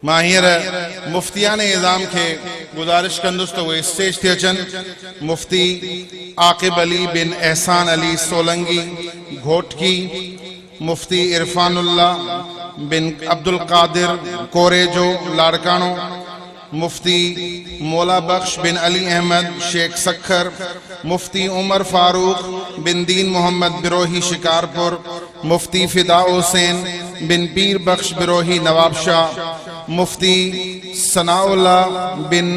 ماہر مفتیان اعظام کے گزارش کندس تو وہ اسٹیج تھے اچن مفتی عاقب علی بن احسان علی سولنگی گھوٹکی، مفتی عرفان اللہ بن عبد القادر کوریجو لاڑکانو، مفتی مولا بخش بن علی احمد شیخ سکھر، مفتی عمر فاروق بن دین محمد بروہی شکارپور، مفتی فدا حسین بن پیر بخش بروہی نواب شاہ، مفتی ثناء اللہ بن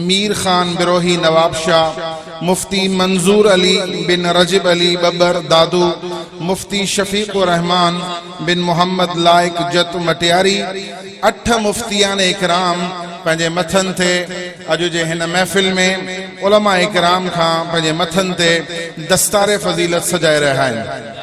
میر خان بروہی نواب شاہ، مفتی منظور علی بن رجب علی ببر دادو، مفتی شفیق الرحمن بن محمد لائق جت مٹیاری، 8 مفتیان اکرام پنجے متھن تھے اجو جے ہن محفل میں علماء اکرام کھان پنجے متھن تے دستار فضیلت سجائے رہا ہے۔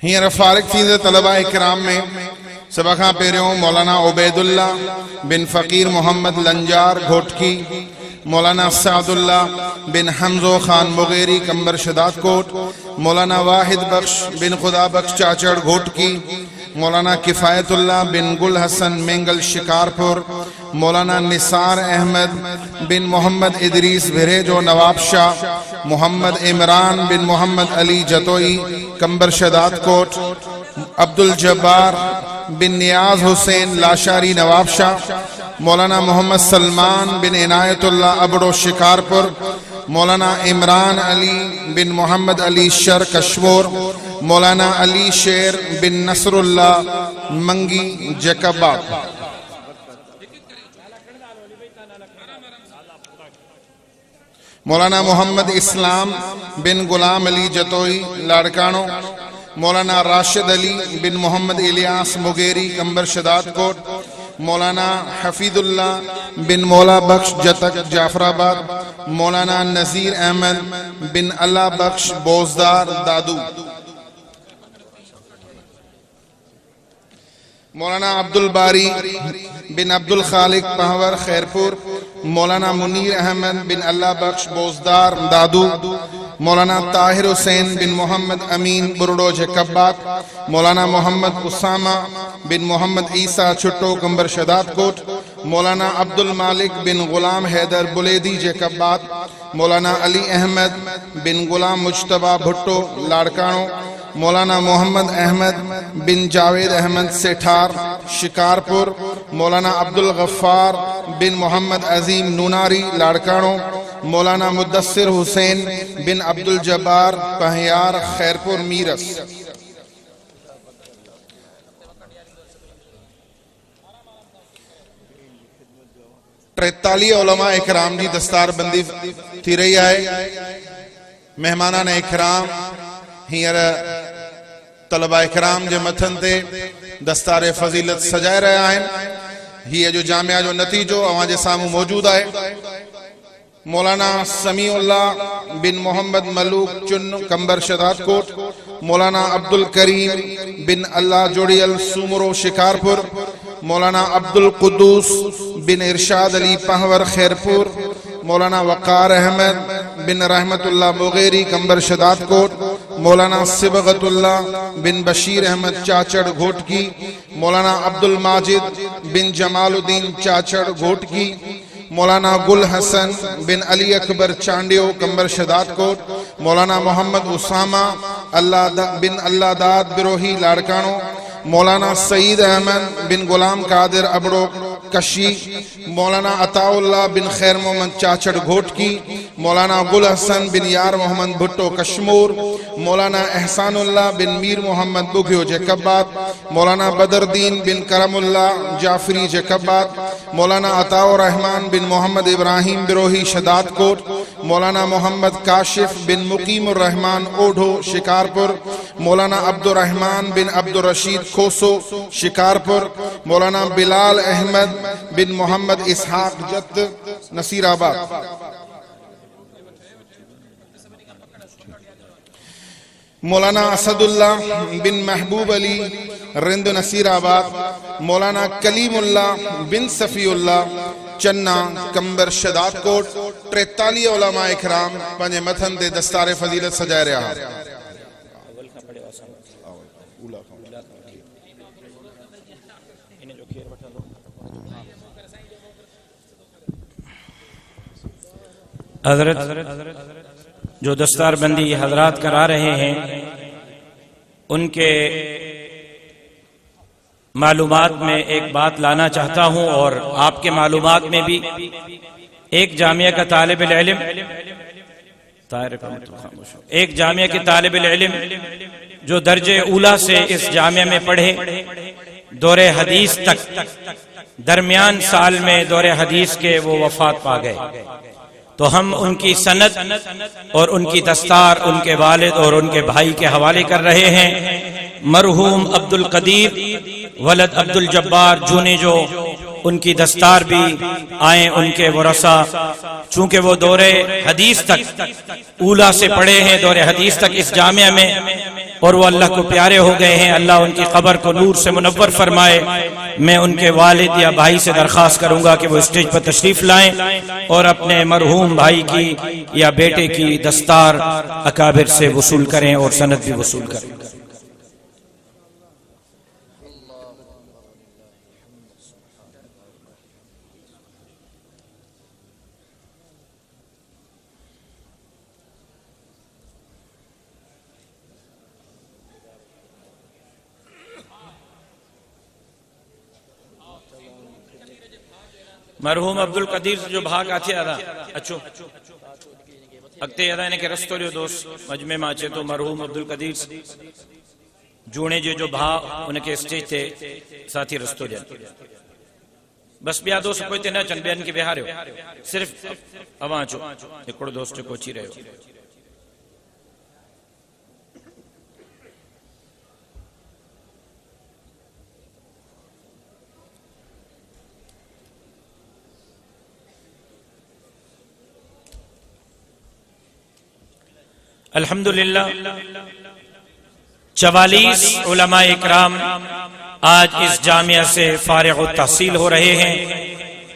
ہیر فارغ تھیندے طلبہ اکرام میں سبا کھاں پیریوں مولانا عبید اللہ بن فقیر محمد لنجار گھوٹکی، مولانا سعد اللہ بن حمزو خان مغیری کمبر شداد کوٹ، مولانا واحد بخش بن خدا بخش چاچڑ گھوٹکی، مولانا کفایت اللہ بن گل حسن مینگل شکارپور، مولانا نثار احمد بن محمد ادریس بھریجو نواب شاہ، محمد عمران بن محمد علی جتوئی کمبر شداد کوٹ، عبد الجبار بن نیاز حسین لاشاری نواب شاہ، مولانا محمد سلمان بن عنایت اللہ ابڑو شکارپور، مولانا عمران علی بن محمد علی شر کشمور، مولانا علی شیر بن نصر اللہ منگی جیکب آباد، مولانا محمد اسلام بن غلام علی جتوئی لاڑکانو، مولانا راشد علی بن محمد الیاس مغیری کمبر شداد کوٹ، مولانا حفیظ اللہ بن مولا بخش جتک جعفر آباد، مولانا نذیر احمد بن اللہ بخش بوزدار دادو، مولانا عبد الباری بن عبد الخالق پہور خیرپور، مولانا منیر احمد بن اللہ بخش بوزدار دادو، مولانا طاہر حسین بن محمد امین برڑو جھکبات، مولانا محمد اسامہ بن محمد عیسیٰ چھٹو کمبر شداد کوٹ، مولانا عبد المالک بن غلام حیدر بلیدی جھکبات، مولانا علی احمد بن غلام مجتبہ بھٹو لاڑکانو، مولانا محمد احمد بن جاوید احمد سیٹھار شکارپور، مولانا عبد الغفار بن محمد عظیم نوناری لاڑکانو، مولانا مدثر حسین بن عبد الجبار پہیار خیرپور میرس۔ 43 علماء اکرام دی دستار بندی تھی رہی ہے۔ مہمانان اکرام ہیر طلبہ اکرام جے متھن تے دستار فضیلت سجائے رہا ہیں۔ یہ جو جامعہ جو نتیجو آوان جے سامو موجود ہے، مولانا سمیع اللہ بن محمد ملوک چن کمبر شداد کوٹ، مولانا عبد الکریم بن اللہ جوڑیل سومرو شکارپور، مولانا عبد القدوس بن ارشاد علی پہور خیرپور، مولانا وقار احمد بن رحمت اللہ مغیری کمبر شداد کوٹ، مولانا صبغت اللہ بن بشیر احمد چاچڑ گھوٹکی، مولانا عبد الماجد بن جمال الدین چاچڑ گھوٹکی، مولانا گل حسن بن علی اکبر چانڈیو کمبر شداد کوٹ، مولانا محمد اسامہ بن اللہ داد بروہی لاڑکانو، مولانا سعید احمد بن غلام قادر ابڑو کشی، مولانا عطا اللہ بن خیر محمد چاچڑ گھوٹکی، مولانا گل حسن بن یار محمد بھٹو کشمور، مولانا احسان اللہ بن میر محمد بگیو جیکبات، مولانا بدر الدین بن کرم اللہ جعفری جیکبات، مولانا عطا الرحمن بن محمد ابراہیم بروہی شداد کوٹ، مولانا محمد کاشف بن مقیم الرحمن اوڈھو شکارپور، مولانا عبد الرحمن بن عبد الرشید کھوسو شکارپور، مولانا بلال احمد بن محمد اسحاق جت نصیر آباد، مولانا اسد اللہ بن محبوب علی رند نصیر آباد، مولانا کلیم اللہ بن صفی اللہ چنہ کمبر شداد کوٹ، 43 علماء اکرام پنجے متھن دے دستار فضیلت سجائے رہا۔ حضرت جو دستار بندی حضرات کرا رہے ہیں ان کے معلومات میں ایک بات لانا چاہتا ہوں، اور آپ کے معلومات میں بھی ایک جامعہ کا طالب العلم ایک جامعہ کے طالب العلم جو درجہ اولا سے اس جامعہ میں پڑھے، دور حدیث تک، درمیان سال میں دور حدیث کے وہ وفات پا گئے، تو ہم ان کی سند اور ان کی دستار ان کے والد اور ان کے بھائی کے حوالے کر رہے ہیں۔ مرحوم عبد القدیر ولد عبد الجبار جونے جو ان کی دستار بھی آئیں ان کے ورثہ، چونکہ وہ دور حدیث تک اولا سے پڑھے ہیں، دور حدیث تک اس جامعہ میں، اور وہ اللہ کو پیارے ہو گئے ہیں۔ اللہ ان کی قبر کو نور سے منور فرمائے۔ میں ان کے والد یا بھائی سے درخواست کروں گا کہ وہ اسٹیج پر تشریف لائیں اور اپنے مرحوم بھائی کی یا بیٹے کی دستار اکابر سے وصول کریں اور سند بھی وصول کریں۔ مرحوم عبد القدیر سے جو بھاگ آتے آدھا اچھو اگتے آدھا انہیں کہ رستو لیو دوست مجمع ماچے تو مرحوم عبد القدیر جونے جو بھا انہیں کے اسٹیج تھے ساتھی رستو جان بس بیا دوست کوئی تے نہ چند بیان کے بہارے ہو، صرف اوان چو اکڑو دوست کو چی رہے ہو۔ الحمدللہ 44 علماء اکرام آج اس جامعہ سے فارغ التحصیل ہو رہے ہیں،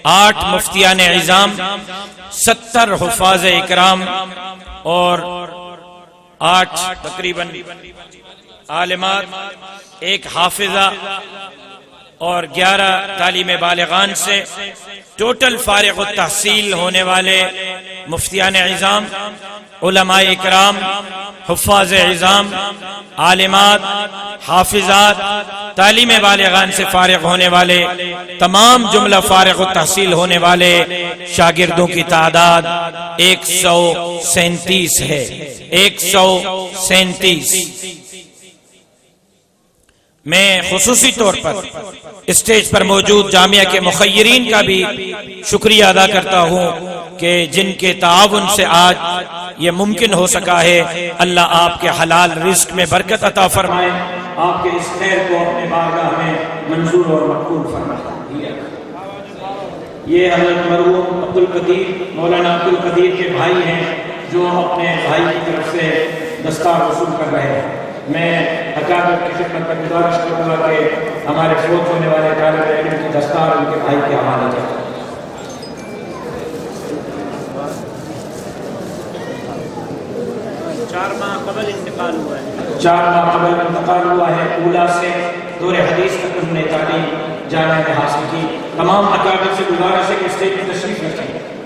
8 مفتیان عظام، 70 حفاظ اکرام اور 8 تقریباً عالمات، 1 حافظہ اور 11 تعلیم بالغان سے ٹوٹل فارغ التحصیل ہونے والے مفتیان عظام، علماء اکرام، حفاظ عظام، عالمات، حافظات، تعلیم بالغان سے فارغ ہونے والے تمام جملہ فارغ التحصیل ہونے والے شاگردوں کی تعداد 137 ہے۔ 137 میں خصوصی طور پر اسٹیج پر موجود جامعہ کے مخیرین کا بھی شکریہ ادا کرتا ہوں کہ جن کے تعاون سے آج یہ ممکن ہو سکا ہے۔ اللہ آپ کے حلال رزق میں برکت عطا فرمائے، آپ کے اس خیر کو اپنے بارگاہ میں منظور اور مقبول فرمائے۔ یہ حضرت مرحوم عبد القدیر مولانا عبد القدیر کے بھائی ہیں جو اپنے بھائی کی طرف سے دستار وصول کر رہے ہیں۔ میں اکابر کی خدمت میں گزارش کروں گا کہ ہمارے فوت ہونے والے طالب علم کی دستار ان کے بھائی کے حوالے کریں۔ 4 ماہ قبل انتقال ہوا ہے، 4 ماہ قبل انتقال ہوا ہے۔ اولا سے دور حدیث تک انہوں نے تعلیم جامعہ میں حاصل کی۔ تمام اکابر سے گزارش ہے کہ اسٹیج پر تشریف رکھیں۔